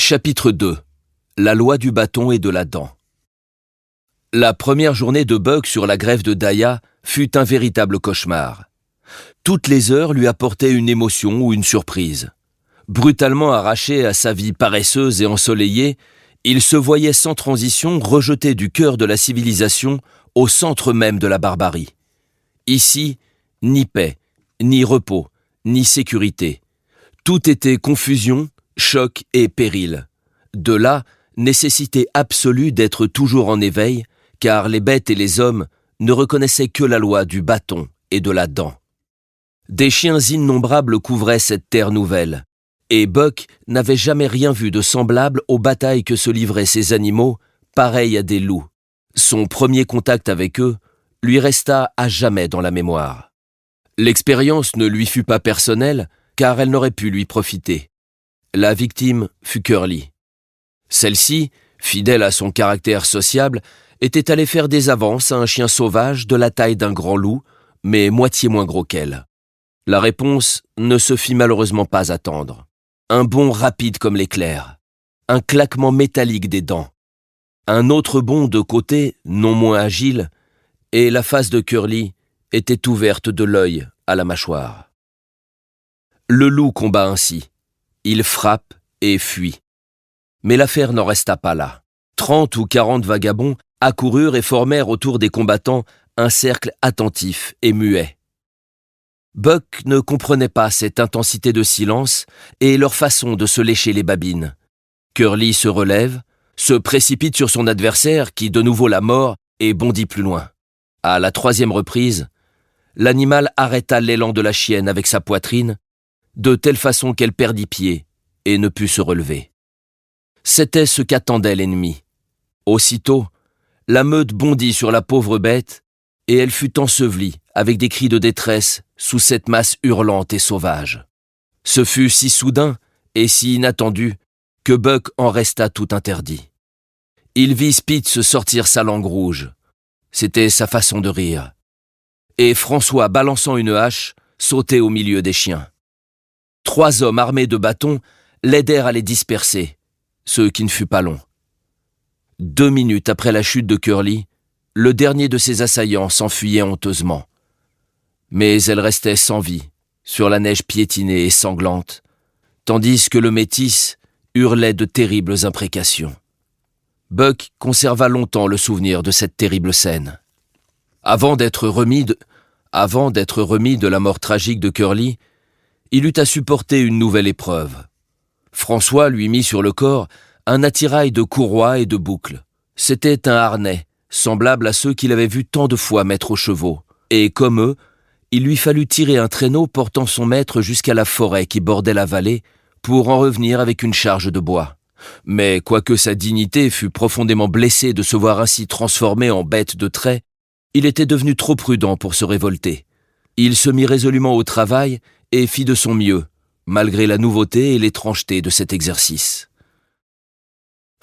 Chapitre 2. La loi du bâton et de la dent. La première journée de Buck sur la grève de Daya fut un véritable cauchemar. Toutes les heures lui apportaient une émotion ou une surprise. Brutalement arraché à sa vie paresseuse et ensoleillée, il se voyait sans transition rejeté du cœur de la civilisation au centre même de la barbarie. Ici, ni paix, ni repos, ni sécurité. Tout était confusion, choc et péril. De là, nécessité absolue d'être toujours en éveil, car les bêtes et les hommes ne reconnaissaient que la loi du bâton et de la dent. Des chiens innombrables couvraient cette terre nouvelle, et Buck n'avait jamais rien vu de semblable aux batailles que se livraient ces animaux, pareils à des loups. Son premier contact avec eux lui resta à jamais dans la mémoire. L'expérience ne lui fut pas personnelle, car elle n'aurait pu lui profiter. La victime fut Curly. Celle-ci, fidèle à son caractère sociable, était allée faire des avances à un chien sauvage de la taille d'un grand loup, mais moitié moins gros qu'elle. La réponse ne se fit malheureusement pas attendre. Un bond rapide comme l'éclair, un claquement métallique des dents, un autre bond de côté, non moins agile, et la face de Curly était ouverte de l'œil à la mâchoire. Le loup combat ainsi. Il frappe et fuit. Mais l'affaire n'en resta pas là. 30 ou 40 vagabonds accoururent et formèrent autour des combattants un cercle attentif et muet. Buck ne comprenait pas cette intensité de silence et leur façon de se lécher les babines. Curly se relève, se précipite sur son adversaire qui de nouveau la mord et bondit plus loin. À la 3e reprise, l'animal arrêta l'élan de la chienne avec sa poitrine, de telle façon qu'elle perdit pied et ne put se relever. C'était ce qu'attendait l'ennemi. Aussitôt, la meute bondit sur la pauvre bête et elle fut ensevelie avec des cris de détresse sous cette masse hurlante et sauvage. Ce fut si soudain et si inattendu que Buck en resta tout interdit. Il vit Spitz sortir sa langue rouge. C'était sa façon de rire. Et François, balançant une hache, sautait au milieu des chiens. 3 hommes armés de bâtons l'aidèrent à les disperser, ce qui ne fut pas long. 2 minutes après la chute de Curly, le dernier de ses assaillants s'enfuyait honteusement. Mais elle restait sans vie, sur la neige piétinée et sanglante, tandis que le métis hurlait de terribles imprécations. Buck conserva longtemps le souvenir de cette terrible scène. Avant d'être remis de la mort tragique de Curly, il eut à supporter une nouvelle épreuve. François lui mit sur le corps un attirail de courroies et de boucles. C'était un harnais, semblable à ceux qu'il avait vus tant de fois mettre aux chevaux, et comme eux, il lui fallut tirer un traîneau portant son maître jusqu'à la forêt qui bordait la vallée pour en revenir avec une charge de bois. Mais quoique sa dignité fût profondément blessée de se voir ainsi transformé en bête de trait, il était devenu trop prudent pour se révolter. Il se mit résolument au travail et fit de son mieux, malgré la nouveauté et l'étrangeté de cet exercice.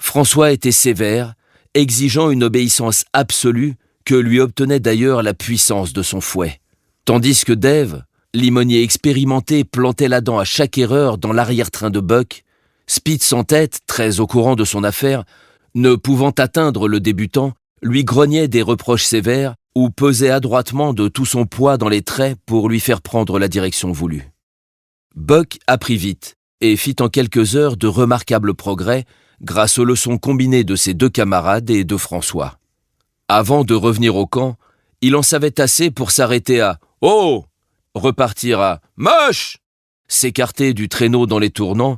François était sévère, exigeant une obéissance absolue que lui obtenait d'ailleurs la puissance de son fouet. Tandis que Dave, limonier expérimenté, plantait la dent à chaque erreur dans l'arrière-train de Buck, Spitz en tête, très au courant de son affaire, ne pouvant atteindre le débutant, lui grognait des reproches sévères ou pesait adroitement de tout son poids dans les traits pour lui faire prendre la direction voulue. Buck apprit vite et fit en quelques heures de remarquables progrès grâce aux leçons combinées de ses 2 camarades et de François. Avant de revenir au camp, il en savait assez pour s'arrêter à « Oh !» repartir à « Moche !» s'écarter du traîneau dans les tournants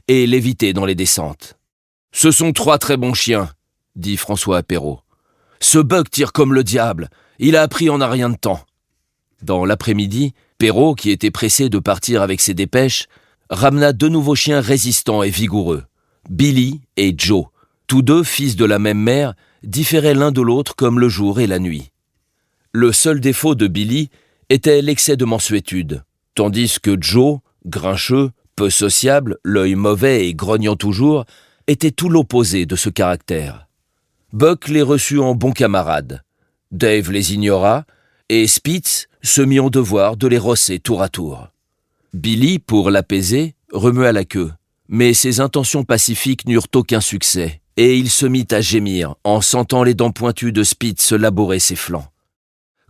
et l'éviter dans les descentes. « Ce sont 3 très bons chiens », dit François à Perrault. « Ce Buck tire comme le diable, il a appris en un rien de temps. » Dans l'après-midi, Perrault, qui était pressé de partir avec ses dépêches, ramena 2 nouveaux chiens résistants et vigoureux, Billy et Joe. Tous 2, fils de la même mère, différaient l'un de l'autre comme le jour et la nuit. Le seul défaut de Billy était l'excès de mansuétude, tandis que Joe, grincheux, peu sociable, l'œil mauvais et grognant toujours, était tout l'opposé de ce caractère. Buck les reçut en bons camarades. Dave les ignora, et Spitz se mit en devoir de les rosser tour à tour. Billy, pour l'apaiser, remua la queue, Mais ses intentions pacifiques n'eurent aucun succès, et il se mit à gémir en sentant les dents pointues de Spitz labourer ses flancs.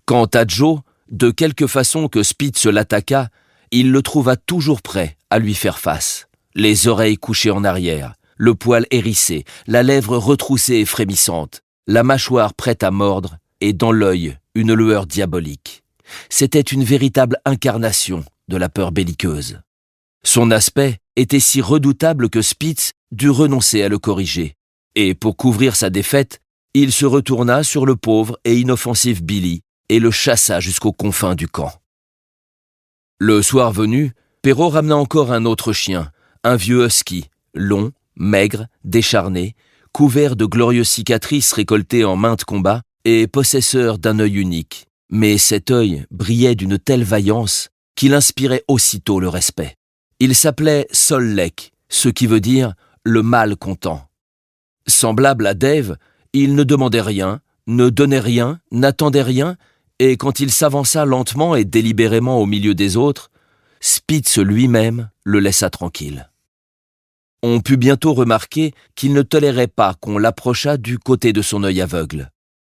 Quant à Joe, de quelque façon que Spitz l'attaqua, il le trouva toujours prêt à lui faire face, les oreilles couchées en arrière, le poil hérissé, la lèvre retroussée et frémissante, la mâchoire prête à mordre, et dans l'œil une lueur diabolique. C'était une véritable incarnation de la peur belliqueuse. Son aspect était si redoutable que Spitz dut renoncer à le corriger, et pour couvrir sa défaite, il se retourna sur le pauvre et inoffensif Billy et le chassa jusqu'aux confins du camp. Le soir venu, Perrault ramena encore un autre chien, un vieux husky, long, maigre, décharné, couvert de glorieuses cicatrices récoltées en maintes combats et possesseur d'un œil unique. Mais cet œil brillait d'une telle vaillance qu'il inspirait aussitôt le respect. Il s'appelait Sol Lek, ce qui veut dire « le mal content ». Semblable à Dave, il ne demandait rien, ne donnait rien, n'attendait rien, et quand il s'avança lentement et délibérément au milieu des autres, Spitz lui-même le laissa tranquille. On put bientôt remarquer qu'il ne tolérait pas qu'on l'approchât du côté de son œil aveugle.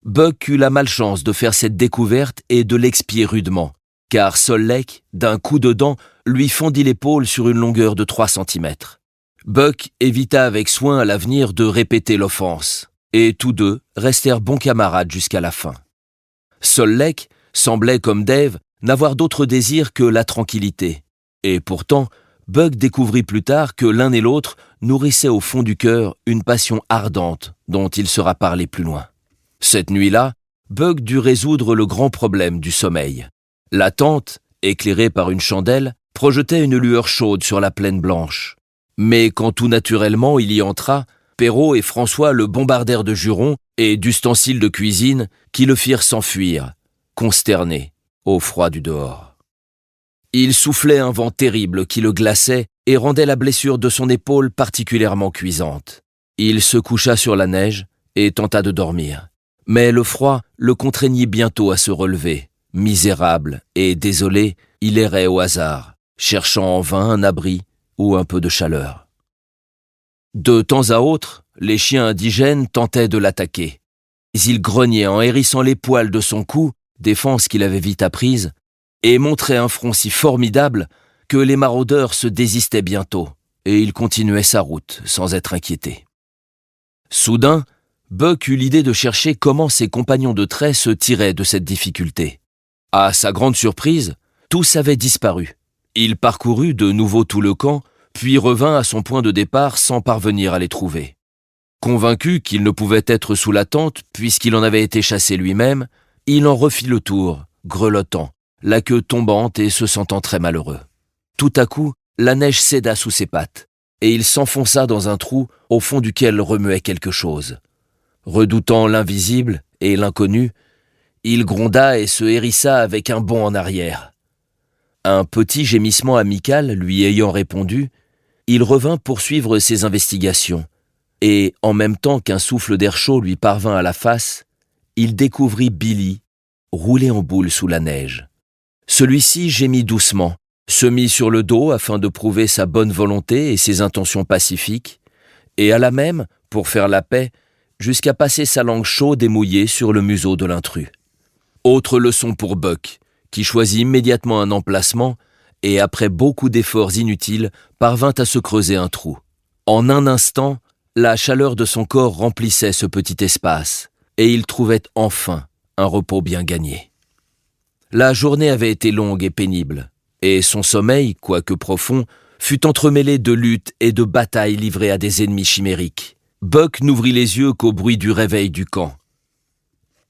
Buck eut la malchance de faire cette découverte et de l'expier rudement, car Sol Lek, d'un coup de dent, lui fendit l'épaule sur une longueur de 3 centimètres. Buck évita avec soin à l'avenir de répéter l'offense, et tous deux restèrent bons camarades jusqu'à la fin. Sol Lek semblait, comme Dave, n'avoir d'autre désir que la tranquillité, et pourtant, Buck découvrit plus tard que l'un et l'autre nourrissaient au fond du cœur une passion ardente dont il sera parlé plus loin. Cette nuit-là, Buck dut résoudre le grand problème du sommeil. La tente, éclairée par une chandelle, projetait une lueur chaude sur la plaine blanche. Mais quand tout naturellement il y entra, Perrault et François le bombardèrent de jurons et d'ustensiles de cuisine qui le firent s'enfuir, consterné, au froid du dehors. Il soufflait un vent terrible qui le glaçait et rendait la blessure de son épaule particulièrement cuisante. Il se coucha sur la neige et tenta de dormir. Mais le froid le contraignit bientôt à se relever. Misérable et désolé, il errait au hasard, cherchant en vain un abri ou un peu de chaleur. De temps à autre, les chiens indigènes tentaient de l'attaquer. Ils grognaient en hérissant les poils de son cou, défense qu'il avait vite apprise, et montraient un front si formidable que les maraudeurs se désistaient bientôt, et il continuait sa route sans être inquiété. Soudain, Buck eut l'idée de chercher comment ses compagnons de trait se tiraient de cette difficulté. À sa grande surprise, tous avaient disparu. Il parcourut de nouveau tout le camp, puis revint à son point de départ sans parvenir à les trouver. Convaincu qu'il ne pouvait être sous la tente puisqu'il en avait été chassé lui-même, il en refit le tour, grelottant, la queue tombante et se sentant très malheureux. Tout à coup, la neige céda sous ses pattes, et il s'enfonça dans un trou au fond duquel remuait quelque chose. Redoutant l'invisible et l'inconnu, il gronda et se hérissa avec un bond en arrière. Un petit gémissement amical lui ayant répondu, il revint poursuivre ses investigations, et, en même temps qu'un souffle d'air chaud lui parvint à la face, il découvrit Billy, roulé en boule sous la neige. Celui-ci gémit doucement, se mit sur le dos afin de prouver sa bonne volonté et ses intentions pacifiques, et alla même, pour faire la paix, jusqu'à passer sa langue chaude et mouillée sur le museau de l'intrus. Autre leçon pour Buck, qui choisit immédiatement un emplacement et, après beaucoup d'efforts inutiles, parvint à se creuser un trou. En un instant, la chaleur de son corps remplissait ce petit espace, et il trouvait enfin un repos bien gagné. La journée avait été longue et pénible, et son sommeil, quoique profond, fut entremêlé de luttes et de batailles livrées à des ennemis chimériques. Buck n'ouvrit les yeux qu'au bruit du réveil du camp.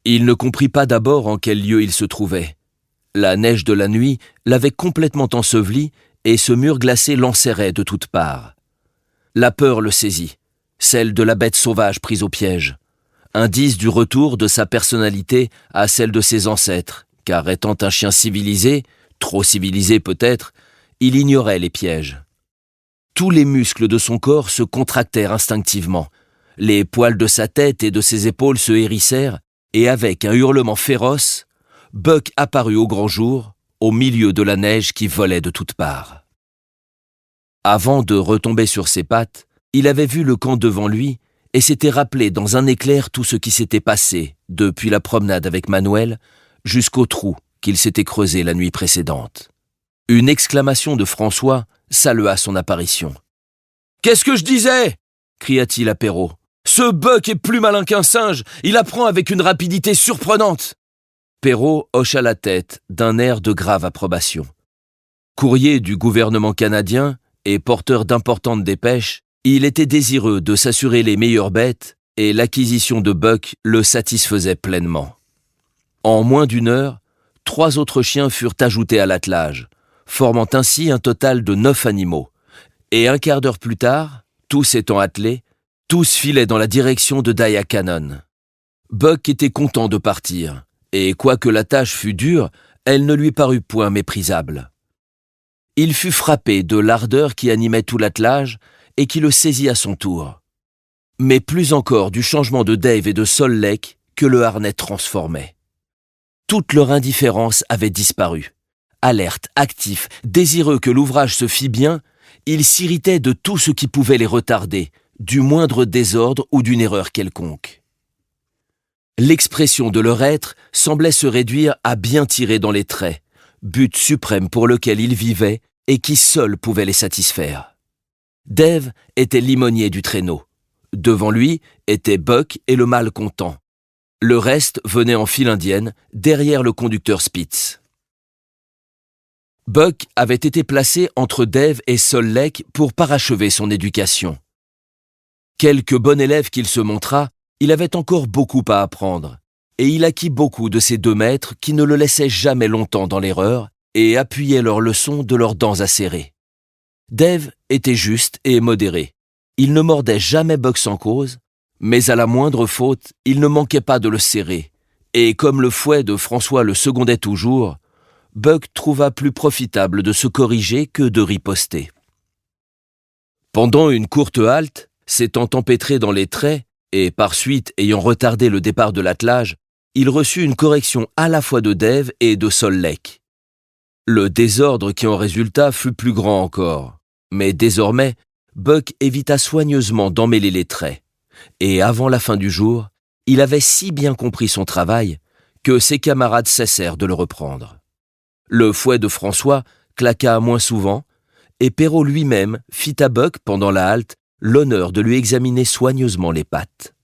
Il ne comprit pas d'abord en quel lieu il se trouvait. La neige de la nuit l'avait complètement enseveli et ce mur glacé l'enserrait de toutes parts. La peur le saisit, celle de la bête sauvage prise au piège, indice du retour de sa personnalité à celle de ses ancêtres, car étant un chien civilisé, trop civilisé peut-être, il ignorait les pièges. Tous les muscles de son corps se contractèrent instinctivement, les poils de sa tête et de ses épaules se hérissèrent, et avec un hurlement féroce, Buck apparut au grand jour, au milieu de la neige qui volait de toutes parts. Avant de retomber sur ses pattes, il avait vu le camp devant lui et s'était rappelé dans un éclair tout ce qui s'était passé depuis la promenade avec Manuel jusqu'au trou qu'il s'était creusé la nuit précédente. Une exclamation de François salua son apparition. « Qu'est-ce que je disais ?» cria-t-il à Perrault. « Ce Buck est plus malin qu'un singe, il apprend avec une rapidité surprenante !» Perrault hocha la tête d'un air de grave approbation. Courrier du gouvernement canadien et porteur d'importantes dépêches, il était désireux de s'assurer les meilleures bêtes et l'acquisition de Buck le satisfaisait pleinement. En moins d'une heure, 3 autres chiens furent ajoutés à l'attelage, formant ainsi un total de 9 animaux. Et un quart d'heure plus tard, tous étant attelés, tous filaient dans la direction de Daya Canon. Buck était content de partir, et quoique la tâche fût dure, elle ne lui parut point méprisable. Il fut frappé de l'ardeur qui animait tout l'attelage et qui le saisit à son tour. Mais plus encore du changement de Dave et de Sol Lake que le harnais transformait. Toute leur indifférence avait disparu. Alertes, actifs, désireux que l'ouvrage se fît bien, ils s'irritaient de tout ce qui pouvait les retarder, du moindre désordre ou d'une erreur quelconque. L'expression de leur être semblait se réduire à bien tirer dans les traits, but suprême pour lequel ils vivaient et qui seul pouvait les satisfaire. Dave était limonier du traîneau. Devant lui étaient Buck et le mâle content. Le reste venait en file indienne, derrière le conducteur Spitz. Buck avait été placé entre Dave et Sol Lake pour parachever son éducation. Quelque bon élève qu'il se montrât, il avait encore beaucoup à apprendre, et il acquit beaucoup de ces 2 maîtres qui ne le laissaient jamais longtemps dans l'erreur et appuyaient leurs leçons de leurs dents acérées. Dave était juste et modéré. Il ne mordait jamais Buck sans cause, mais à la moindre faute, il ne manquait pas de le serrer, et comme le fouet de François le secondait toujours, Buck trouva plus profitable de se corriger que de riposter. Pendant une courte halte, s'étant empêtré dans les traits, et par suite ayant retardé le départ de l'attelage, il reçut une correction à la fois de Dave et de Sol Lake. Le désordre qui en résulta fut plus grand encore, mais désormais, Buck évita soigneusement d'emmêler les traits, et avant la fin du jour, il avait si bien compris son travail que ses camarades cessèrent de le reprendre. Le fouet de François claqua moins souvent, et Perrault lui-même fit à Buck, pendant la halte, l'honneur de lui examiner soigneusement les pattes.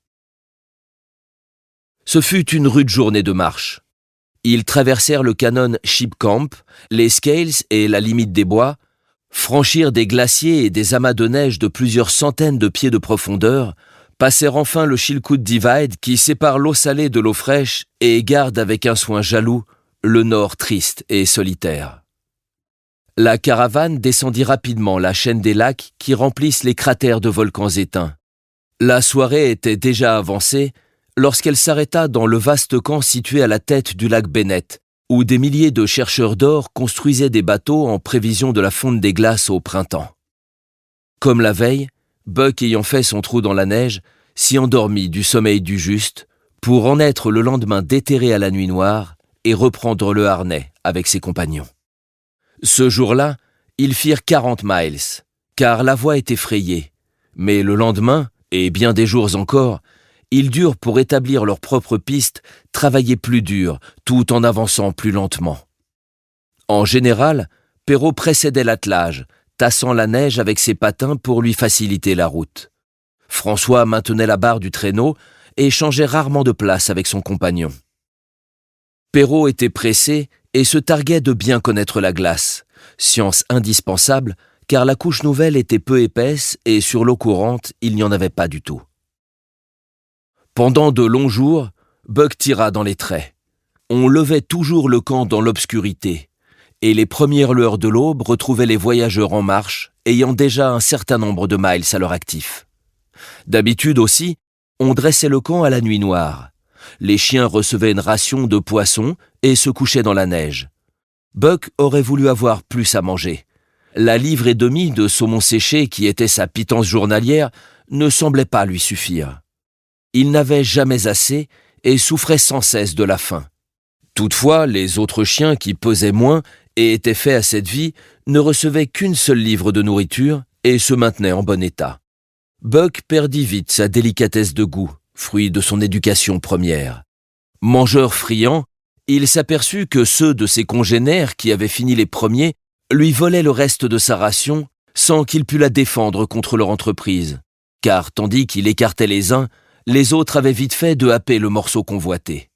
Ce fut une rude journée de marche. Ils traversèrent le canon Sheep Camp, les Scales et la limite des bois, franchirent des glaciers et des amas de neige de plusieurs centaines de pieds de profondeur, passèrent enfin le Chilkoot Divide qui sépare l'eau salée de l'eau fraîche et garde avec un soin jaloux le nord triste et solitaire. La caravane descendit rapidement la chaîne des lacs qui remplissent les cratères de volcans éteints. La soirée était déjà avancée lorsqu'elle s'arrêta dans le vaste camp situé à la tête du lac Bennett, où des milliers de chercheurs d'or construisaient des bateaux en prévision de la fonte des glaces au printemps. Comme la veille, Buck ayant fait son trou dans la neige, s'y endormit du sommeil du juste, pour en être le lendemain déterré à la nuit noire et reprendre le harnais avec ses compagnons. Ce jour-là, ils firent 40 miles, car la voie était frayée, mais le lendemain, et bien des jours encore, ils durent, pour établir leur propre piste, travailler plus dur, tout en avançant plus lentement. En général, Perrault précédait l'attelage, tassant la neige avec ses patins pour lui faciliter la route. François maintenait la barre du traîneau et changeait rarement de place avec son compagnon. Perrault était pressé et se targuait de bien connaître la glace, science indispensable car la couche nouvelle était peu épaisse et sur l'eau courante, il n'y en avait pas du tout. Pendant de longs jours, Buck tira dans les traits. On levait toujours le camp dans l'obscurité, et les premières lueurs de l'aube retrouvaient les voyageurs en marche, ayant déjà un certain nombre de miles à leur actif. D'habitude aussi, on dressait le camp à la nuit noire. Les chiens recevaient une ration de poissons et se couchaient dans la neige. Buck aurait voulu avoir plus à manger. La livre et demie de saumon séché qui était sa pitance journalière ne semblait pas lui suffire. Il n'avait jamais assez et souffrait sans cesse de la faim. Toutefois, les autres chiens qui pesaient moins et étaient faits à cette vie ne recevaient qu'une seule livre de nourriture et se maintenait en bon état. Buck perdit vite sa délicatesse de goût, fruit de son éducation première. Mangeur friand, il s'aperçut que ceux de ses congénères qui avaient fini les premiers lui volaient le reste de sa ration sans qu'il pût la défendre contre leur entreprise, car tandis qu'il écartait les uns, les autres avaient vite fait de happer le morceau convoité.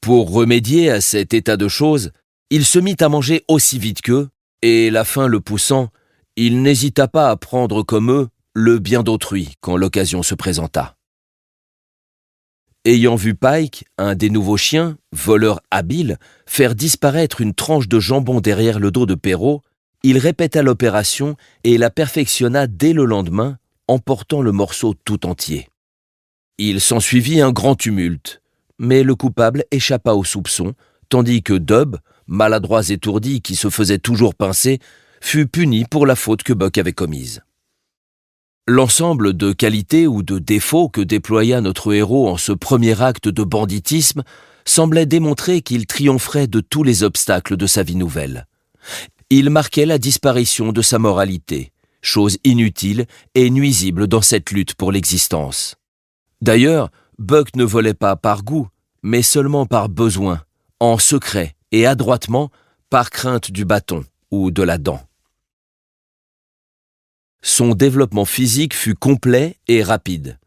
Pour remédier à cet état de choses, il se mit à manger aussi vite qu'eux, et la faim le poussant, il n'hésita pas à prendre comme eux le bien d'autrui quand l'occasion se présenta. Ayant vu Pike, un des nouveaux chiens, voleur habile, faire disparaître une tranche de jambon derrière le dos de Perrault, il répéta l'opération et la perfectionna dès le lendemain, emportant le morceau tout entier. Il s'ensuivit un grand tumulte, mais le coupable échappa aux soupçons, tandis que Dub, maladroit étourdi qui se faisait toujours pincer, fut puni pour la faute que Buck avait commise. L'ensemble de qualités ou de défauts que déploya notre héros en ce premier acte de banditisme semblait démontrer qu'il triompherait de tous les obstacles de sa vie nouvelle. Il marquait la disparition de sa moralité, chose inutile et nuisible dans cette lutte pour l'existence. D'ailleurs, Buck ne volait pas par goût, mais seulement par besoin, en secret et adroitement, par crainte du bâton ou de la dent. Son développement physique fut complet et rapide.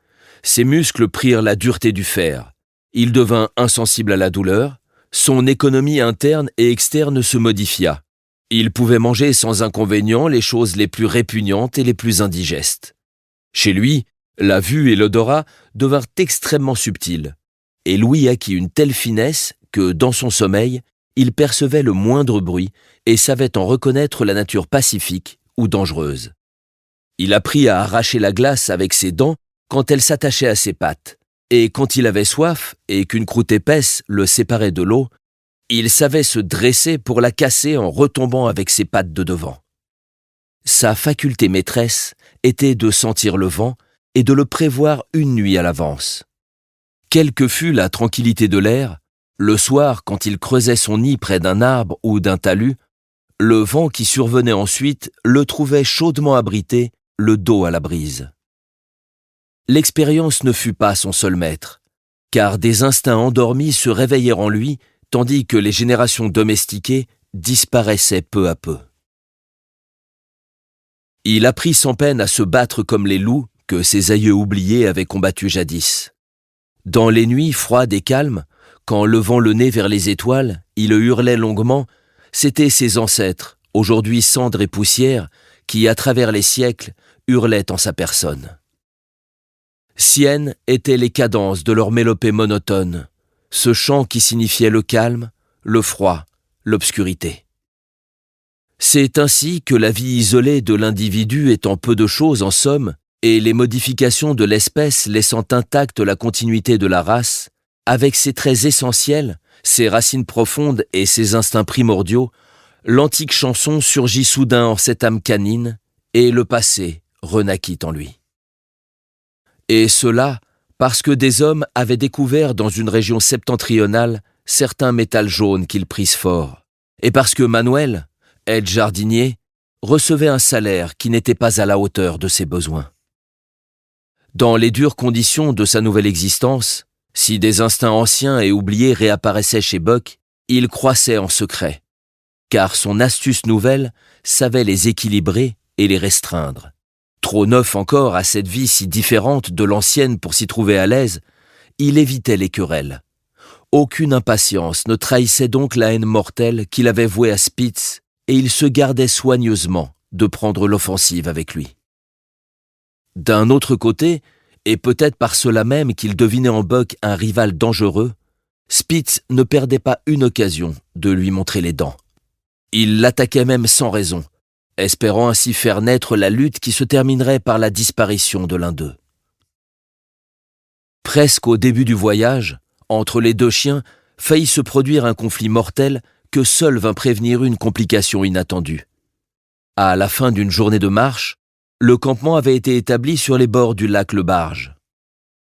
Ses muscles prirent la dureté du fer. Il devint insensible à la douleur. Son économie interne et externe se modifia. Il pouvait manger sans inconvénient les choses les plus répugnantes et les plus indigestes. Chez lui, la vue et l'odorat devinrent extrêmement subtils, et Louis acquit une telle finesse que, dans son sommeil, il percevait le moindre bruit et savait en reconnaître la nature pacifique ou dangereuse. Il apprit à arracher la glace avec ses dents quand elle s'attachait à ses pattes, et quand il avait soif et qu'une croûte épaisse le séparait de l'eau, il savait se dresser pour la casser en retombant avec ses pattes de devant. Sa faculté maîtresse était de sentir le vent et de le prévoir une nuit à l'avance. Quelle que fût la tranquillité de l'air, le soir, quand il creusait son nid près d'un arbre ou d'un talus, le vent qui survenait ensuite le trouvait chaudement abrité, le dos à la brise. L'expérience ne fut pas son seul maître, car des instincts endormis se réveillèrent en lui, tandis que les générations domestiquées disparaissaient peu à peu. Il apprit sans peine à se battre comme les loups que ses aïeux oubliés avaient combattus jadis. Dans les nuits froides et calmes, quand levant le nez vers les étoiles, il hurlait longuement, c'étaient ses ancêtres, aujourd'hui cendres et poussière, qui, à travers les siècles, hurlaient en sa personne. Siennes étaient les cadences de leur mélopée monotone, ce chant qui signifiait le calme, le froid, l'obscurité. C'est ainsi que la vie isolée de l'individu étant peu de choses en somme, et les modifications de l'espèce laissant intacte la continuité de la race, avec ses traits essentiels, ses racines profondes et ses instincts primordiaux, l'antique chanson surgit soudain en cette âme canine, et le passé renaquit en lui. Et cela, parce que des hommes avaient découvert dans une région septentrionale certains métals jaunes qu'ils prisent fort, et parce que Manuel, aide-jardinier, recevait un salaire qui n'était pas à la hauteur de ses besoins. Dans les dures conditions de sa nouvelle existence, si des instincts anciens et oubliés réapparaissaient chez Buck, il croissait en secret, car son astuce nouvelle savait les équilibrer et les restreindre. Trop neuf encore à cette vie si différente de l'ancienne pour s'y trouver à l'aise, il évitait les querelles. Aucune impatience ne trahissait donc la haine mortelle qu'il avait vouée à Spitz, et il se gardait soigneusement de prendre l'offensive avec lui. D'un autre côté, et peut-être par cela même qu'il devinait en Buck un rival dangereux, Spitz ne perdait pas une occasion de lui montrer les dents. Il l'attaquait même sans raison, espérant ainsi faire naître la lutte qui se terminerait par la disparition de l'un d'eux. Presque au début du voyage, entre les deux chiens, faillit se produire un conflit mortel que seul vint prévenir une complication inattendue. À la fin d'une journée de marche, le campement avait été établi sur les bords du lac Le Barge.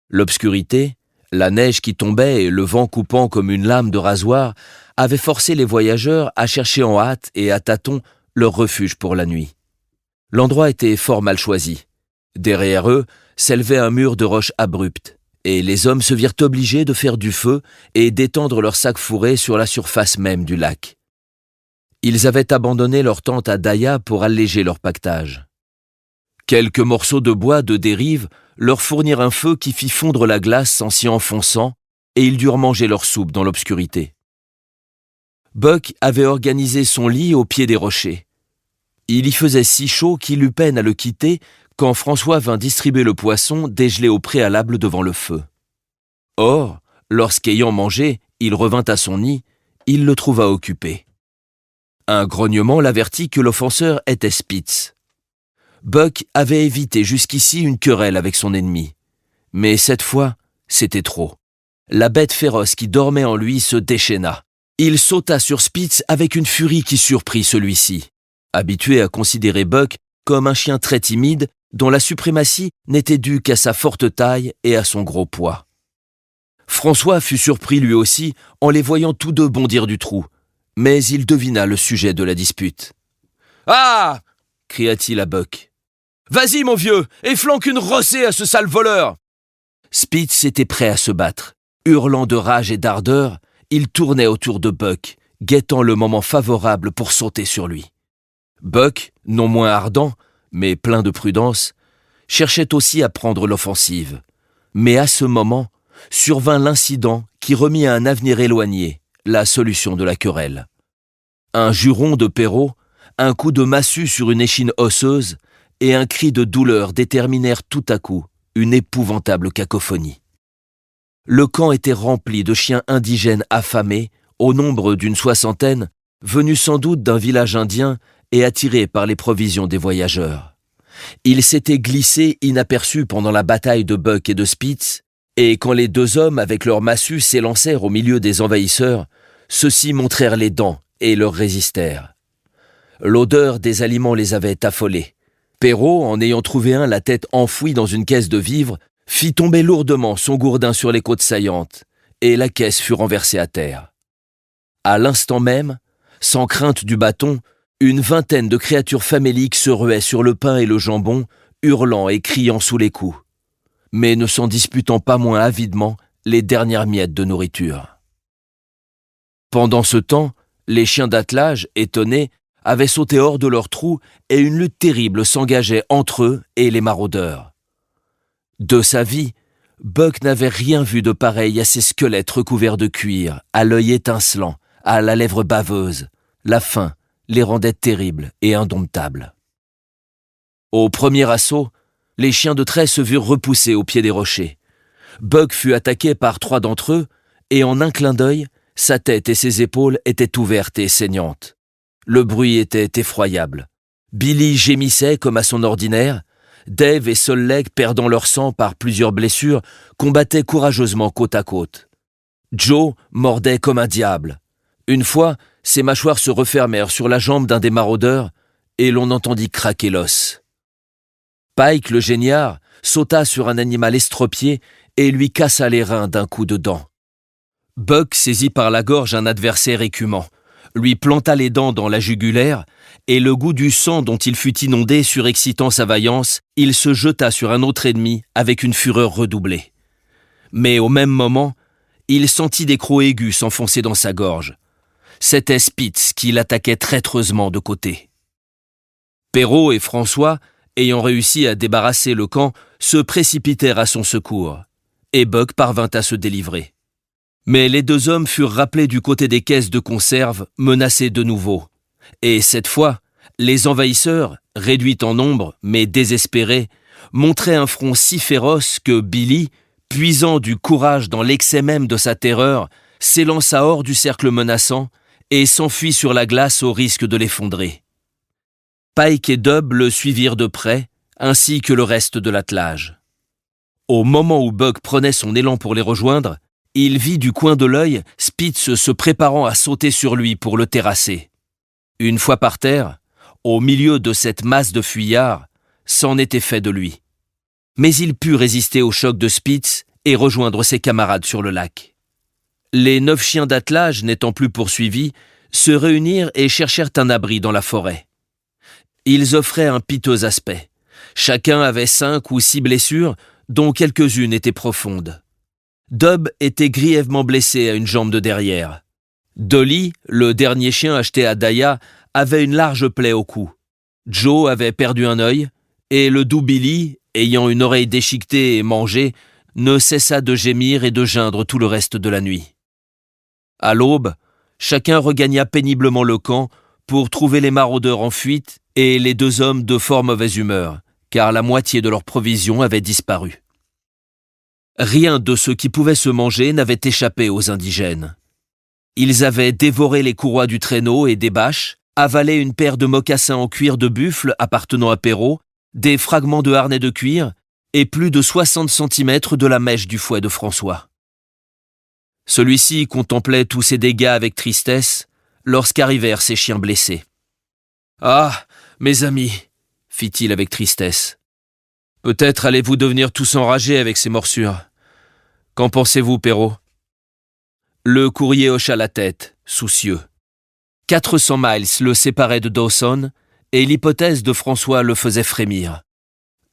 L'obscurité, la neige qui tombait et le vent coupant comme une lame de rasoir avaient forcé les voyageurs à chercher en hâte et à tâtons leur refuge pour la nuit. L'endroit était fort mal choisi. Derrière eux s'élevait un mur de roches abruptes, et les hommes se virent obligés de faire du feu et d'étendre leurs sacs fourrés sur la surface même du lac. Ils avaient abandonné leur tente à Daya pour alléger leur pactage. Quelques morceaux de bois de dérive leur fournirent un feu qui fit fondre la glace en s'y enfonçant, et ils durent manger leur soupe dans l'obscurité. Buck avait organisé son lit au pied des rochers. Il y faisait si chaud qu'il eut peine à le quitter quand François vint distribuer le poisson dégelé au préalable devant le feu. Or, lorsqu'ayant mangé, il revint à son nid, il le trouva occupé. Un grognement l'avertit que l'offenseur était Spitz. Buck avait évité jusqu'ici une querelle avec son ennemi. Mais cette fois, c'était trop. La bête féroce qui dormait en lui se déchaîna. Il sauta sur Spitz avec une furie qui surprit celui-ci, habitué à considérer Buck comme un chien très timide dont la suprématie n'était due qu'à sa forte taille et à son gros poids. François fut surpris lui aussi en les voyant tous deux bondir du trou, mais il devina le sujet de la dispute. « Ah !» cria-t-il à Buck. « Vas-y, mon vieux, et flanque une rossée à ce sale voleur !» Spitz était prêt à se battre. Hurlant de rage et d'ardeur, il tournait autour de Buck, guettant le moment favorable pour sauter sur lui. Buck, non moins ardent, mais plein de prudence, cherchait aussi à prendre l'offensive. Mais à ce moment, survint l'incident qui remit à un avenir éloigné la solution de la querelle. Un juron de Perrault, un coup de massue sur une échine osseuse et un cri de douleur déterminèrent tout à coup une épouvantable cacophonie. Le camp était rempli de chiens indigènes affamés, au nombre d'une 60aine, venus sans doute d'un village indien et attirés par les provisions des voyageurs. Ils s'étaient glissés inaperçus pendant la bataille de Buck et de Spitz, et quand les deux hommes avec leurs massues s'élancèrent au milieu des envahisseurs, ceux-ci montrèrent les dents et leur résistèrent. L'odeur des aliments les avait affolés. Perrault, en ayant trouvé un la tête enfouie dans une caisse de vivres, fit tomber lourdement son gourdin sur les côtes saillantes, et la caisse fut renversée à terre. À l'instant même, sans crainte du bâton, une vingtaine de créatures faméliques se ruaient sur le pain et le jambon, hurlant et criant sous les coups, mais ne s'en disputant pas moins avidement les dernières miettes de nourriture. Pendant ce temps, les chiens d'attelage, étonnés, avaient sauté hors de leur trou et une lutte terrible s'engageait entre eux et les maraudeurs. De sa vie, Buck n'avait rien vu de pareil à ces squelettes recouverts de cuir, à l'œil étincelant, à la lèvre baveuse. La faim les rendait terribles et indomptables. Au premier assaut, les chiens de trait se virent repoussés au pied des rochers. Buck fut attaqué par 3 d'entre eux, et en un clin d'œil, sa tête et ses épaules étaient ouvertes et saignantes. Le bruit était effroyable. Billy gémissait comme à son ordinaire. Dave et Sol Leg, perdant leur sang par plusieurs blessures, combattaient courageusement côte à côte. Joe mordait comme un diable. Une fois, ses mâchoires se refermèrent sur la jambe d'un des maraudeurs et l'on entendit craquer l'os. Pike, le géniard, sauta sur un animal estropié et lui cassa les reins d'un coup de dent. Buck saisit par la gorge un adversaire écumant, lui planta les dents dans la jugulaire, et le goût du sang dont il fut inondé surexcitant sa vaillance, il se jeta sur un autre ennemi avec une fureur redoublée. Mais au même moment, il sentit des crocs aigus s'enfoncer dans sa gorge. C'était Spitz qui l'attaquait traîtreusement de côté. Perrault et François, ayant réussi à débarrasser le camp, se précipitèrent à son secours, et Buck parvint à se délivrer. Mais les deux hommes furent rappelés du côté des caisses de conserve, menacés de nouveau. Et cette fois, les envahisseurs, réduits en nombre, mais désespérés, montraient un front si féroce que Billy, puisant du courage dans l'excès même de sa terreur, s'élança hors du cercle menaçant et s'enfuit sur la glace au risque de l'effondrer. Pike et Dub le suivirent de près, ainsi que le reste de l'attelage. Au moment où Buck prenait son élan pour les rejoindre, il vit du coin de l'œil Spitz se préparant à sauter sur lui pour le terrasser. Une fois par terre, au milieu de cette masse de fuyards, c'en était fait de lui. Mais il put résister au choc de Spitz et rejoindre ses camarades sur le lac. Les 9 chiens d'attelage, n'étant plus poursuivis, se réunirent et cherchèrent un abri dans la forêt. Ils offraient un piteux aspect. Chacun avait 5 ou 6 blessures, dont quelques-unes étaient profondes. Dub était grièvement blessé à une jambe de derrière. Dolly, le dernier chien acheté à Daya, avait une large plaie au cou. Joe avait perdu un œil, et le doux Billy, ayant une oreille déchiquetée et mangée, ne cessa de gémir et de geindre tout le reste de la nuit. À l'aube, chacun regagna péniblement le camp pour trouver les maraudeurs en fuite et les 2 hommes de fort mauvaise humeur, car la moitié de leurs provisions avait disparu. Rien de ce qui pouvait se manger n'avait échappé aux indigènes. Ils avaient dévoré les courroies du traîneau et des bâches, avalé une paire de mocassins en cuir de buffle appartenant à Perrault, des fragments de harnais de cuir et plus de 60 centimètres de la mèche du fouet de François. Celui-ci contemplait tous ces dégâts avec tristesse lorsqu'arrivèrent ces chiens blessés. « Ah, mes amis, fit-il avec tristesse. Peut-être allez-vous devenir tous enragés avec ces morsures. Qu'en pensez-vous, Perrault ?» Le courrier hocha la tête, soucieux. 400 miles le séparaient de Dawson, et l'hypothèse de François le faisait frémir.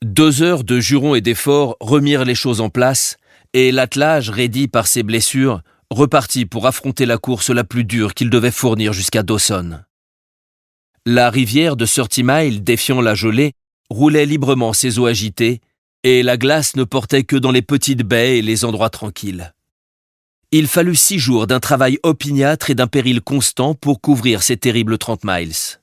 2 heures de jurons et d'efforts remirent les choses en place, et l'attelage, raidi par ses blessures, repartit pour affronter la course la plus dure qu'il devait fournir jusqu'à Dawson. La rivière de 30 Mile, défiant la gelée, roulait librement ses eaux agitées, et la glace ne portait que dans les petites baies et les endroits tranquilles. Il fallut 6 jours d'un travail opiniâtre et d'un péril constant pour couvrir ces terribles 30 miles.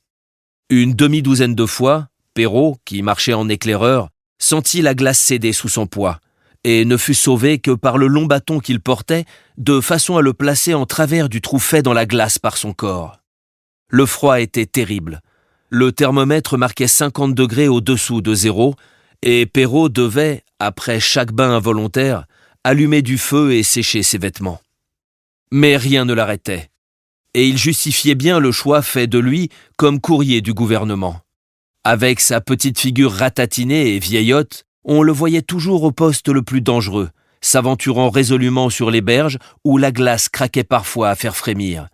Une demi-douzaine de fois, Perrault, qui marchait en éclaireur, sentit la glace céder sous son poids, et ne fut sauvé que par le long bâton qu'il portait, de façon à le placer en travers du trou fait dans la glace par son corps. Le froid était terrible. Le thermomètre marquait 50 degrés au-dessous de 0, et Perrault devait, après chaque bain involontaire, allumer du feu et sécher ses vêtements. Mais rien ne l'arrêtait, et il justifiait bien le choix fait de lui comme courrier du gouvernement. Avec sa petite figure ratatinée et vieillotte, on le voyait toujours au poste le plus dangereux, s'aventurant résolument sur les berges où la glace craquait parfois à faire frémir,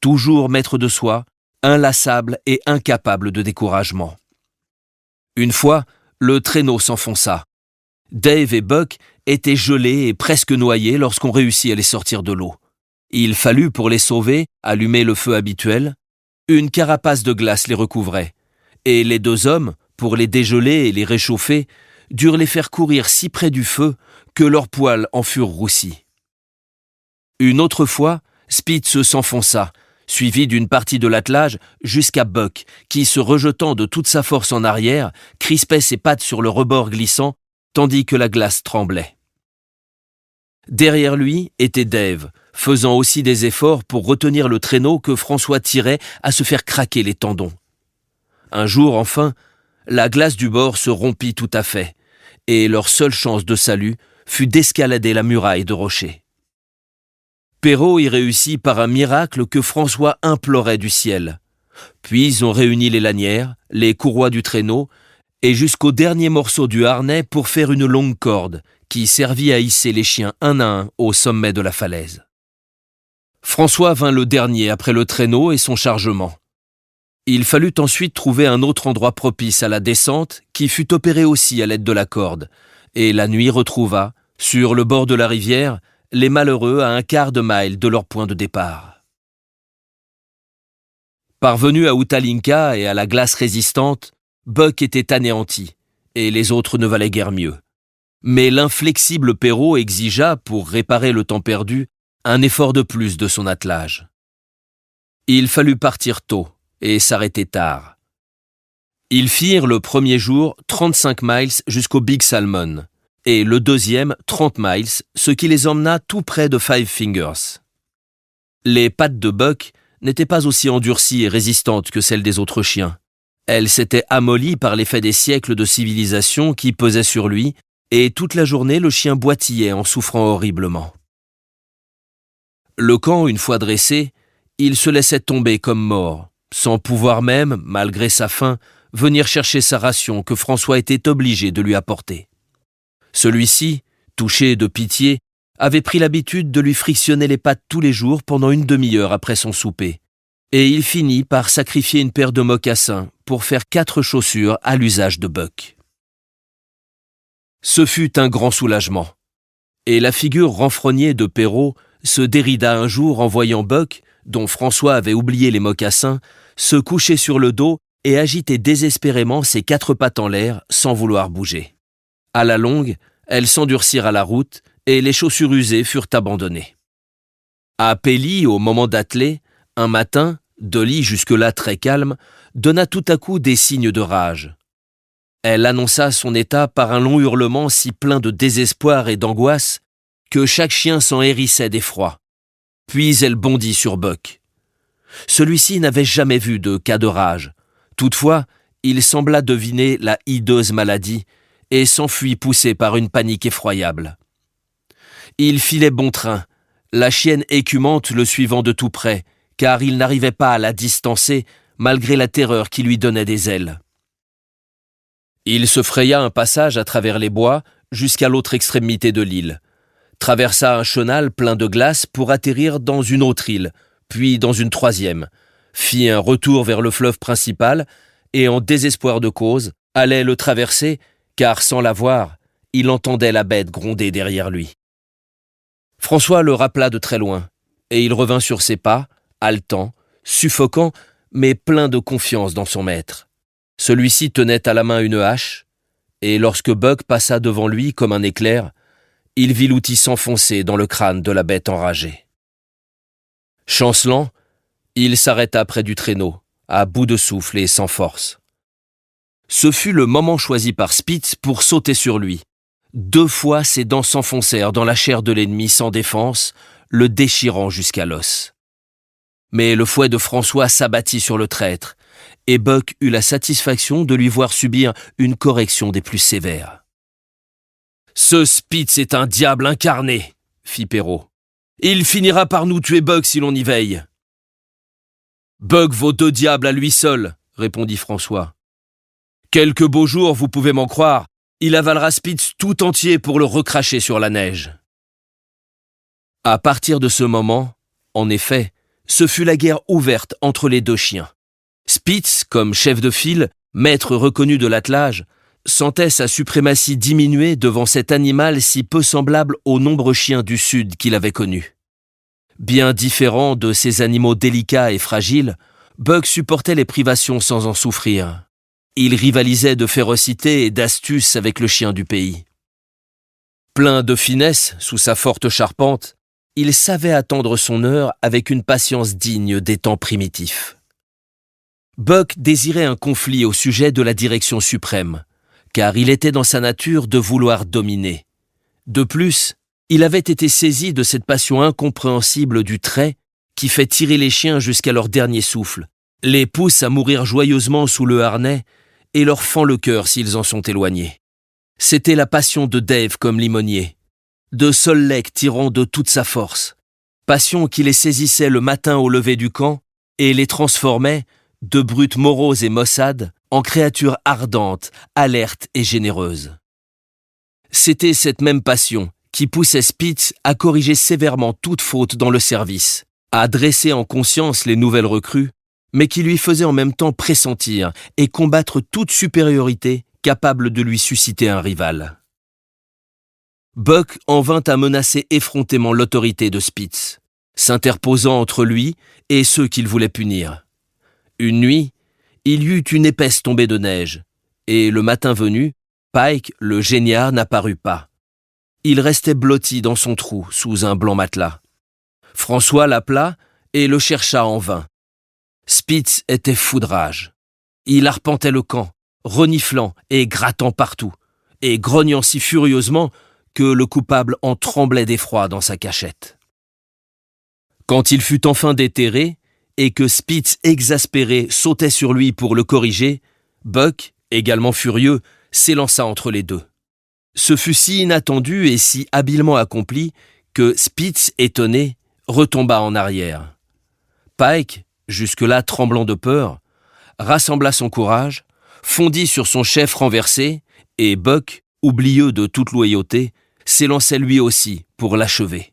toujours maître de soi, inlassable et incapable de découragement. Une fois, le traîneau s'enfonça. Dave et Buck étaient gelés et presque noyés lorsqu'on réussit à les sortir de l'eau. Il fallut, pour les sauver, allumer le feu habituel. Une carapace de glace les recouvrait, et les 2 hommes, pour les dégeler et les réchauffer, durent les faire courir si près du feu que leurs poils en furent roussis. Une autre fois, Spitz s'enfonça, suivi d'une partie de l'attelage jusqu'à Buck, qui, se rejetant de toute sa force en arrière, crispait ses pattes sur le rebord glissant, tandis que la glace tremblait. Derrière lui était Dave, faisant aussi des efforts pour retenir le traîneau que François tirait à se faire craquer les tendons. Un jour, enfin, la glace du bord se rompit tout à fait, et leur seule chance de salut fut d'escalader la muraille de rochers. Perrault y réussit par un miracle que François implorait du ciel. Puis on réunit les lanières, les courroies du traîneau, et jusqu'au dernier morceau du harnais pour faire une longue corde qui servit à hisser les chiens un à un au sommet de la falaise. François vint le dernier après le traîneau et son chargement. Il fallut ensuite trouver un autre endroit propice à la descente qui fut opéré aussi à l'aide de la corde, et la nuit retrouva, sur le bord de la rivière, les malheureux à un quart de mile de leur point de départ. Parvenu à Utalinka et à la glace résistante, Buck était anéanti, et les autres ne valaient guère mieux. Mais l'inflexible Perrault exigea, pour réparer le temps perdu, un effort de plus de son attelage. Il fallut partir tôt et s'arrêter tard. Ils firent le premier jour 35 miles jusqu'au Big Salmon, et le deuxième 30 miles, ce qui les emmena tout près de Five Fingers. Les pattes de Buck n'étaient pas aussi endurcies et résistantes que celles des autres chiens. Elles s'étaient amollies par l'effet des siècles de civilisation qui pesaient sur lui, et toute la journée le chien boitillait en souffrant horriblement. Le camp, une fois dressé, il se laissait tomber comme mort, sans pouvoir même, malgré sa faim, venir chercher sa ration que François était obligé de lui apporter. Celui-ci, touché de pitié, avait pris l'habitude de lui frictionner les pattes tous les jours pendant une demi-heure après son souper, et il finit par sacrifier une paire de mocassins pour faire 4 chaussures à l'usage de Buck. Ce fut un grand soulagement, et la figure renfrognée de Perrault se dérida un jour en voyant Buck, dont François avait oublié les mocassins, se coucher sur le dos et agiter désespérément ses 4 pattes en l'air sans vouloir bouger. À la longue, elles s'endurcirent à la route et les chaussures usées furent abandonnées. À Pély, au moment d'atteler, un matin, Dolly, jusque-là très calme, donna tout à coup des signes de rage. Elle annonça son état par un long hurlement si plein de désespoir et d'angoisse que chaque chien s'en hérissait d'effroi. Puis elle bondit sur Buck. Celui-ci n'avait jamais vu de cas de rage. Toutefois, il sembla deviner la hideuse maladie et s'enfuit poussé par une panique effroyable. Il filait bon train, la chienne écumante le suivant de tout près, car il n'arrivait pas à la distancer malgré la terreur qui lui donnait des ailes. Il se fraya un passage à travers les bois jusqu'à l'autre extrémité de l'île, traversa un chenal plein de glace pour atterrir dans une autre île, puis dans une troisième, fit un retour vers le fleuve principal et, en désespoir de cause, allait le traverser, car sans la voir, il entendait la bête gronder derrière lui. François le rappela de très loin, et il revint sur ses pas, haletant, suffocant, mais plein de confiance dans son maître. Celui-ci tenait à la main une hache, et lorsque Buck passa devant lui comme un éclair, il vit l'outil s'enfoncer dans le crâne de la bête enragée. Chancelant, il s'arrêta près du traîneau, à bout de souffle et sans force. Ce fut le moment choisi par Spitz pour sauter sur lui. 2 fois ses dents s'enfoncèrent dans la chair de l'ennemi sans défense, le déchirant jusqu'à l'os. Mais le fouet de François s'abattit sur le traître, et Buck eut la satisfaction de lui voir subir une correction des plus sévères. « Ce Spitz est un diable incarné !» fit Perrault. « Il finira par nous tuer Buck si l'on y veille. »« Buck vaut 2 diables à lui seul, » répondit François. « Quelque beau jour, vous pouvez m'en croire, il avalera Spitz tout entier pour le recracher sur la neige. » À partir de ce moment, en effet, ce fut la guerre ouverte entre les 2 chiens. Spitz, comme chef de file, maître reconnu de l'attelage, sentait sa suprématie diminuer devant cet animal si peu semblable aux nombreux chiens du Sud qu'il avait connus. Bien différent de ces animaux délicats et fragiles, Buck supportait les privations sans en souffrir. Il rivalisait de férocité et d'astuce avec le chien du pays. Plein de finesse sous sa forte charpente, il savait attendre son heure avec une patience digne des temps primitifs. Buck désirait un conflit au sujet de la direction suprême, car il était dans sa nature de vouloir dominer. De plus, il avait été saisi de cette passion incompréhensible du trait qui fait tirer les chiens jusqu'à leur dernier souffle, les pousse à mourir joyeusement sous le harnais et leur fend le cœur s'ils en sont éloignés. C'était la passion de Dave comme limonier, de Sol-Lek tirant de toute sa force, passion qui les saisissait le matin au lever du camp et les transformait, de brutes moroses et maussades, en créatures ardentes, alertes et généreuses. C'était cette même passion qui poussait Spitz à corriger sévèrement toute faute dans le service, à dresser en conscience les nouvelles recrues, mais qui lui faisait en même temps pressentir et combattre toute supériorité capable de lui susciter un rival. Buck en vint à menacer effrontément l'autorité de Spitz, s'interposant entre lui et ceux qu'il voulait punir. Une nuit, il y eut une épaisse tombée de neige, et le matin venu, Pike, le géniard, n'apparut pas. Il restait blotti dans son trou sous un blanc matelas. François l'appela et le chercha en vain. Spitz était fou de rage. Il arpentait le camp, reniflant et grattant partout, et grognant si furieusement que le coupable en tremblait d'effroi dans sa cachette. Quand il fut enfin déterré, et que Spitz, exaspéré, sautait sur lui pour le corriger, Buck, également furieux, s'élança entre les deux. Ce fut si inattendu et si habilement accompli que Spitz, étonné, retomba en arrière. Pike, jusque-là tremblant de peur, rassembla son courage, fondit sur son chef renversé, et Buck, oublieux de toute loyauté, s'élançait lui aussi pour l'achever.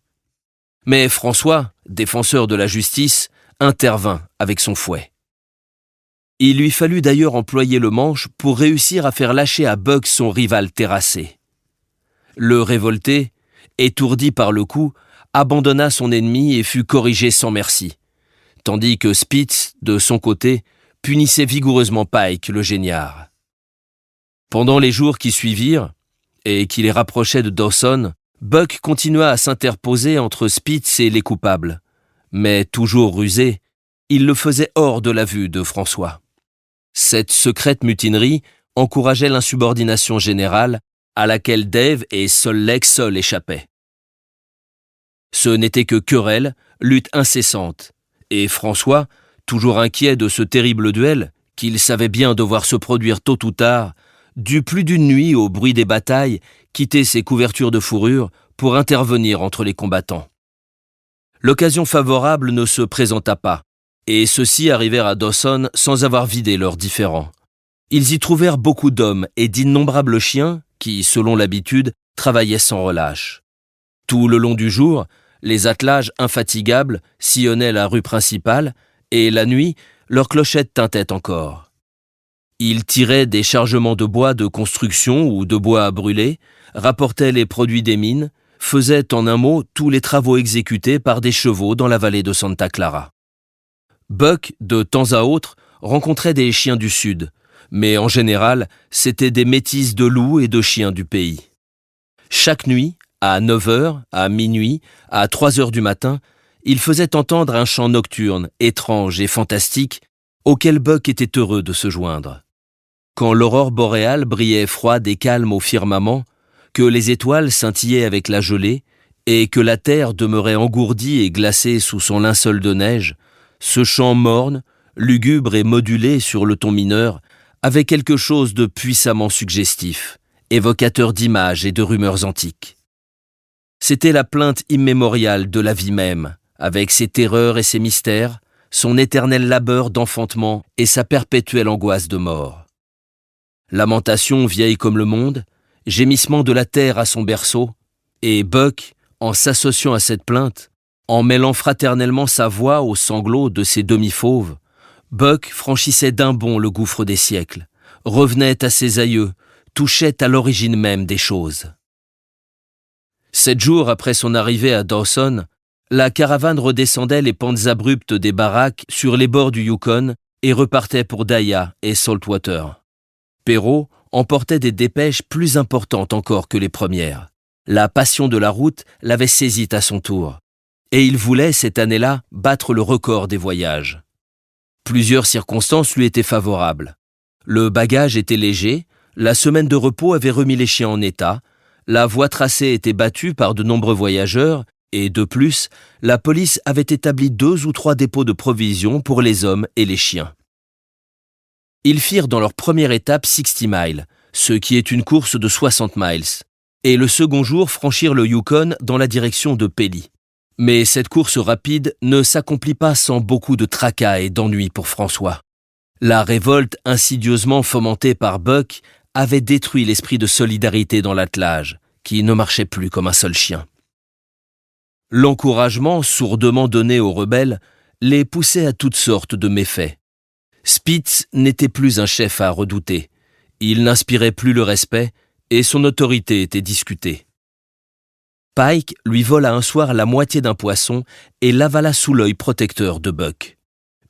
Mais François, défenseur de la justice, intervint avec son fouet. Il lui fallut d'ailleurs employer le manche pour réussir à faire lâcher à Buck son rival terrassé. Le révolté, étourdi par le coup, abandonna son ennemi et fut corrigé sans merci, tandis que Spitz, de son côté, punissait vigoureusement Pike, le géniard. Pendant les jours qui suivirent, et qui les rapprochaient de Dawson, Buck continua à s'interposer entre Spitz et les coupables, mais toujours rusé, il le faisait hors de la vue de François. Cette secrète mutinerie encourageait l'insubordination générale à laquelle Dave et Sol seuls échappaient. Ce n'était que querelle, lutte incessante, et François, toujours inquiet de ce terrible duel, qu'il savait bien devoir se produire tôt ou tard, dut plus d'une nuit au bruit des batailles quitter ses couvertures de fourrure pour intervenir entre les combattants. L'occasion favorable ne se présenta pas, et ceux-ci arrivèrent à Dawson sans avoir vidé leurs différends. Ils y trouvèrent beaucoup d'hommes et d'innombrables chiens qui, selon l'habitude, travaillaient sans relâche. Tout le long du jour, les attelages infatigables sillonnaient la rue principale, et la nuit, leurs clochettes tintaient encore. Ils tiraient des chargements de bois de construction ou de bois à brûler, rapportaient les produits des mines, faisaient en un mot tous les travaux exécutés par des chevaux dans la vallée de Santa Clara. Buck, de temps à autre, rencontrait des chiens du sud, mais en général, c'étaient des métis de loups et de chiens du pays. Chaque nuit, à 9h, à minuit, à 3h du matin, il faisait entendre un chant nocturne, étrange et fantastique, auquel Buck était heureux de se joindre. Quand l'aurore boréale brillait froide et calme au firmament, que les étoiles scintillaient avec la gelée, et que la terre demeurait engourdie et glacée sous son linceul de neige, ce chant morne, lugubre et modulé sur le ton mineur, avait quelque chose de puissamment suggestif, évocateur d'images et de rumeurs antiques. C'était la plainte immémoriale de la vie même, avec ses terreurs et ses mystères, son éternel labeur d'enfantement et sa perpétuelle angoisse de mort. Lamentation vieille comme le monde, gémissement de la terre à son berceau, et Buck, en s'associant à cette plainte, en mêlant fraternellement sa voix aux sanglots de ses demi-fauves, Buck franchissait d'un bond le gouffre des siècles, revenait à ses aïeux, touchait à l'origine même des choses. 7 jours après son arrivée à Dawson, la caravane redescendait les pentes abruptes des baraques sur les bords du Yukon et repartait pour Daya et Saltwater. Perrault emportait des dépêches plus importantes encore que les premières. La passion de la route l'avait saisi à son tour, et il voulait, cette année-là, battre le record des voyages. Plusieurs circonstances lui étaient favorables. Le bagage était léger, la semaine de repos avait remis les chiens en état, la voie tracée était battue par de nombreux voyageurs, et de plus, la police avait établi 2 ou 3 dépôts de provisions pour les hommes et les chiens. Ils firent dans leur première étape 60 miles, ce qui est une course de 60 miles, et le second jour franchirent le Yukon dans la direction de Pelly. Mais cette course rapide ne s'accomplit pas sans beaucoup de tracas et d'ennuis pour François. La révolte insidieusement fomentée par Buck avait détruit l'esprit de solidarité dans l'attelage, qui ne marchait plus comme un seul chien. L'encouragement sourdement donné aux rebelles les poussait à toutes sortes de méfaits. Spitz n'était plus un chef à redouter, il n'inspirait plus le respect et son autorité était discutée. Pike lui vola un soir la moitié d'un poisson et l'avala sous l'œil protecteur de Buck.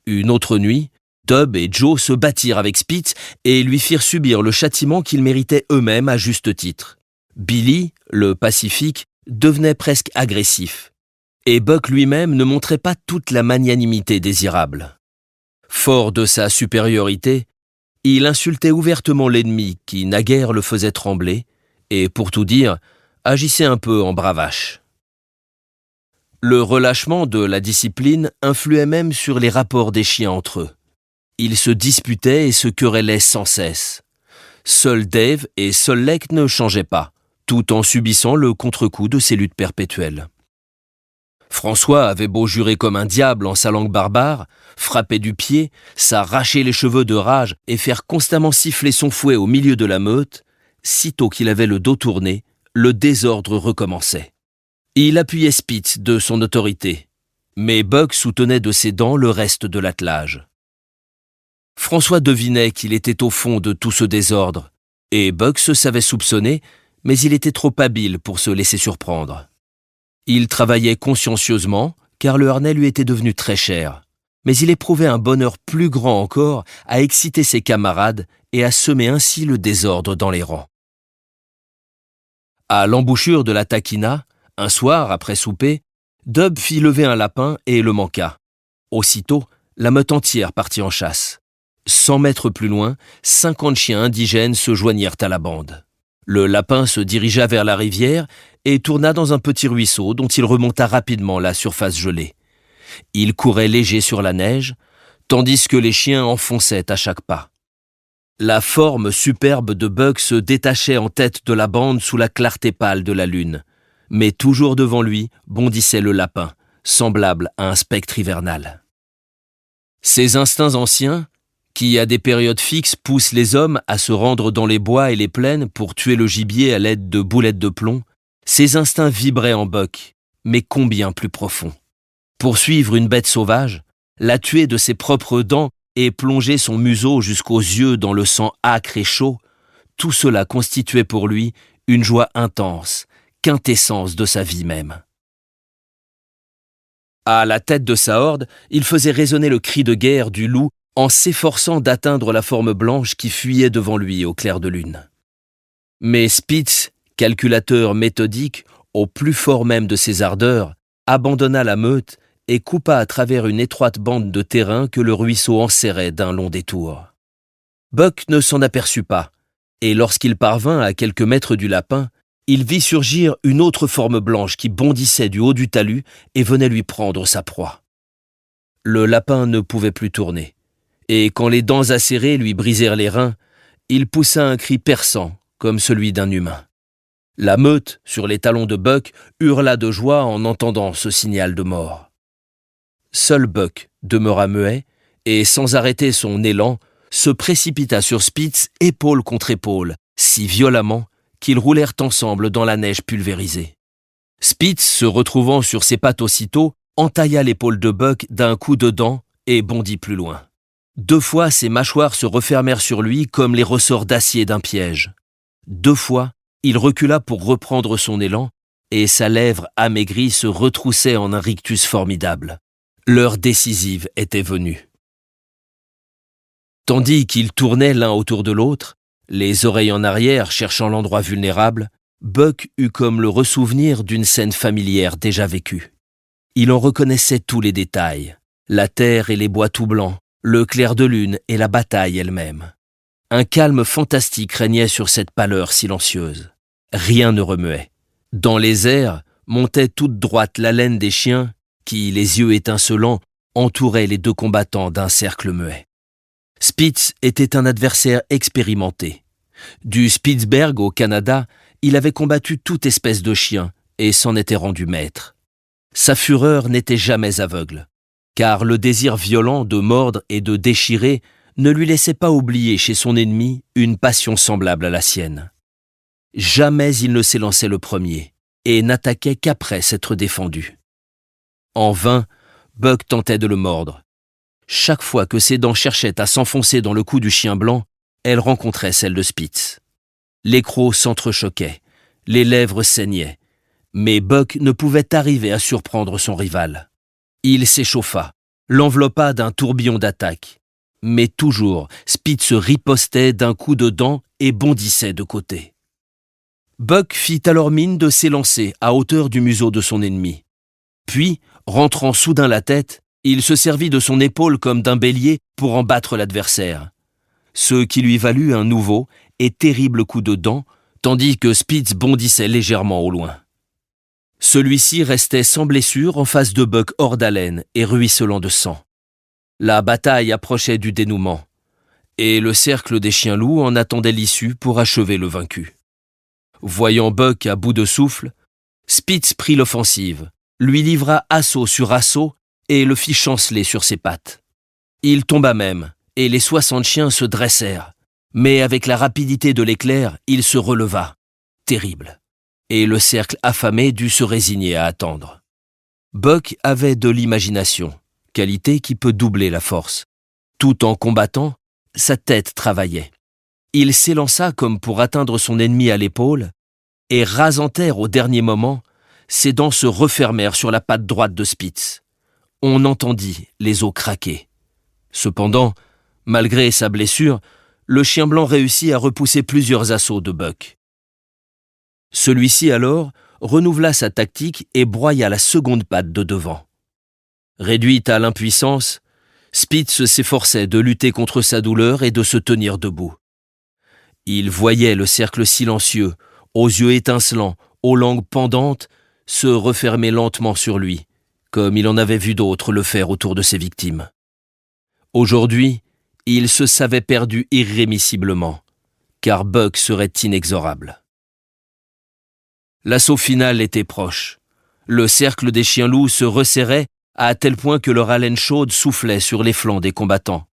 Une autre nuit, Dub et Joe se battirent avec Spitz et lui firent subir le châtiment qu'ils méritaient eux-mêmes à juste titre. Billy, le pacifique, devenait presque agressif. Et Buck lui-même ne montrait pas toute la magnanimité désirable. Fort de sa supériorité, il insultait ouvertement l'ennemi qui naguère le faisait trembler et, pour tout dire, agissait un peu en bravache. Le relâchement de la discipline influait même sur les rapports des chiens entre eux. Ils se disputaient et se querellaient sans cesse. Seuls Dave et Sollek ne changeaient pas, tout en subissant le contre-coup de ces luttes perpétuelles. François avait beau jurer comme un diable en sa langue barbare, frapper du pied, s'arracher les cheveux de rage et faire constamment siffler son fouet au milieu de la meute, sitôt qu'il avait le dos tourné, le désordre recommençait. Il appuyait Spitz de son autorité, Mais Buck soutenait de ses dents le reste de l'attelage. François devinait qu'il était au fond de tout ce désordre, et Buck se savait soupçonné, mais il était trop habile pour se laisser surprendre. Il travaillait consciencieusement, car le harnais lui était devenu très cher, mais il éprouvait un bonheur plus grand encore à exciter ses camarades et à semer ainsi le désordre dans les rangs. À l'embouchure de la taquina, un soir, après souper, Dub fit lever un lapin et le manqua. Aussitôt, la meute entière partit en chasse. 100 mètres plus loin, 50 chiens indigènes se joignirent à la bande. Le lapin se dirigea vers la rivière et tourna dans un petit ruisseau dont il remonta rapidement la surface gelée. Il courait léger sur la neige, tandis que les chiens enfonçaient à chaque pas. La forme superbe de Buck se détachait en tête de la bande sous la clarté pâle de la lune, mais toujours devant lui bondissait le lapin, semblable à un spectre hivernal. Ses instincts anciens, qui à des périodes fixes poussent les hommes à se rendre dans les bois et les plaines pour tuer le gibier à l'aide de boulettes de plomb, ces instincts vibraient en Buck, mais combien plus profond. Poursuivre une bête sauvage, la tuer de ses propres dents et plonger son museau jusqu'aux yeux dans le sang âcre et chaud, tout cela constituait pour lui une joie intense, quintessence de sa vie même. À la tête de sa horde, il faisait résonner le cri de guerre du loup en s'efforçant d'atteindre la forme blanche qui fuyait devant lui au clair de lune. Mais Spitz, calculateur méthodique, au plus fort même de ses ardeurs, abandonna la meute et coupa à travers une étroite bande de terrain que le ruisseau enserrait d'un long détour. Buck ne s'en aperçut pas, et lorsqu'il parvint à quelques mètres du lapin, il vit surgir une autre forme blanche qui bondissait du haut du talus et venait lui prendre sa proie. Le lapin ne pouvait plus tourner, et quand les dents acérées lui brisèrent les reins, il poussa un cri perçant comme celui d'un humain. La meute, sur les talons de Buck, hurla de joie en entendant ce signal de mort. Seul Buck demeura muet et, sans arrêter son élan, se précipita sur Spitz épaule contre épaule, si violemment qu'ils roulèrent ensemble dans la neige pulvérisée. Spitz, se retrouvant sur ses pattes aussitôt, entailla l'épaule de Buck d'un coup de dent et bondit plus loin. 2 fois, ses mâchoires se refermèrent sur lui comme les ressorts d'acier d'un piège. 2 fois, il recula pour reprendre son élan, et sa lèvre amaigrie se retroussait en un rictus formidable. L'heure décisive était venue. Tandis qu'ils tournaient l'un autour de l'autre, les oreilles en arrière cherchant l'endroit vulnérable, Buck eut comme le ressouvenir d'une scène familière déjà vécue. Il en reconnaissait tous les détails, la terre et les bois tout blancs, le clair de lune et la bataille elle-même. Un calme fantastique régnait sur cette pâleur silencieuse. Rien ne remuait. Dans les airs montait toute droite l'haleine des chiens qui, les yeux étincelants, entouraient les 2 combattants d'un cercle muet. Spitz était un adversaire expérimenté. Du Spitzberg au Canada, il avait combattu toute espèce de chien et s'en était rendu maître. Sa fureur n'était jamais aveugle, car le désir violent de mordre et de déchirer ne lui laissait pas oublier chez son ennemi une passion semblable à la sienne. Jamais il ne s'élançait le premier et n'attaquait qu'après s'être défendu. En vain, Buck tentait de le mordre. Chaque fois que ses dents cherchaient à s'enfoncer dans le cou du chien blanc, elles rencontraient celles de Spitz. Les crocs s'entrechoquaient, les lèvres saignaient, mais Buck ne pouvait arriver à surprendre son rival. Il s'échauffa, l'enveloppa d'un tourbillon d'attaque, mais toujours Spitz ripostait d'un coup de dent et bondissait de côté. Buck fit alors mine de s'élancer à hauteur du museau de son ennemi. Puis, rentrant soudain la tête, il se servit de son épaule comme d'un bélier pour en battre l'adversaire, ce qui lui valut un nouveau et terrible coup de dent, tandis que Spitz bondissait légèrement au loin. Celui-ci restait sans blessure en face de Buck hors d'haleine et ruisselant de sang. La bataille approchait du dénouement, et le cercle des chiens-loups en attendait l'issue pour achever le vaincu. Voyant Buck à bout de souffle, Spitz prit l'offensive, lui livra assaut sur assaut et le fit chanceler sur ses pattes. Il tomba même, et les 60 chiens se dressèrent, mais avec la rapidité de l'éclair, il se releva, terrible, et le cercle affamé dut se résigner à attendre. Buck avait de l'imagination, qualité qui peut doubler la force. Tout en combattant, sa tête travaillait. Il s'élança comme pour atteindre son ennemi à l'épaule, et rasant terre au dernier moment, ses dents se refermèrent sur la patte droite de Spitz. On entendit les os craquer. Cependant, malgré sa blessure, le chien blanc réussit à repousser plusieurs assauts de Buck. Celui-ci alors renouvela sa tactique et broya la seconde patte de devant. Réduite à l'impuissance, Spitz s'efforçait de lutter contre sa douleur et de se tenir debout. Il voyait le cercle silencieux, aux yeux étincelants, aux langues pendantes, se refermer lentement sur lui, comme il en avait vu d'autres le faire autour de ses victimes. Aujourd'hui, il se savait perdu irrémissiblement, car Buck serait inexorable. L'assaut final était proche. Le cercle des chiens-loups se resserrait à tel point que leur haleine chaude soufflait sur les flancs des combattants.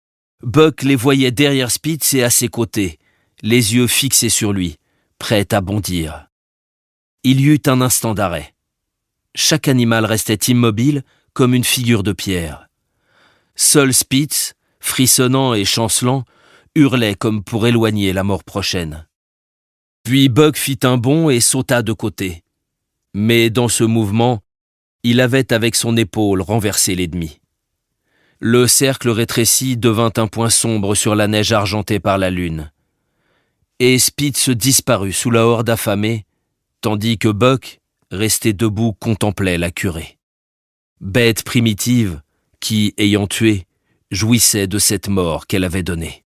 Buck les voyait derrière Spitz et à ses côtés, les yeux fixés sur lui, prêts à bondir. Il y eut un instant d'arrêt. Chaque animal restait immobile comme une figure de pierre. Seul Spitz, frissonnant et chancelant, hurlait comme pour éloigner la mort prochaine. Puis Buck fit un bond et sauta de côté. Mais dans ce mouvement, il avait avec son épaule renversé l'ennemi. Le cercle rétréci devint un point sombre sur la neige argentée par la lune. Et Spitz disparut sous la horde affamée, tandis que Buck, resté debout, contemplait la curée. Bête primitive qui, ayant tué, jouissait de cette mort qu'elle avait donnée.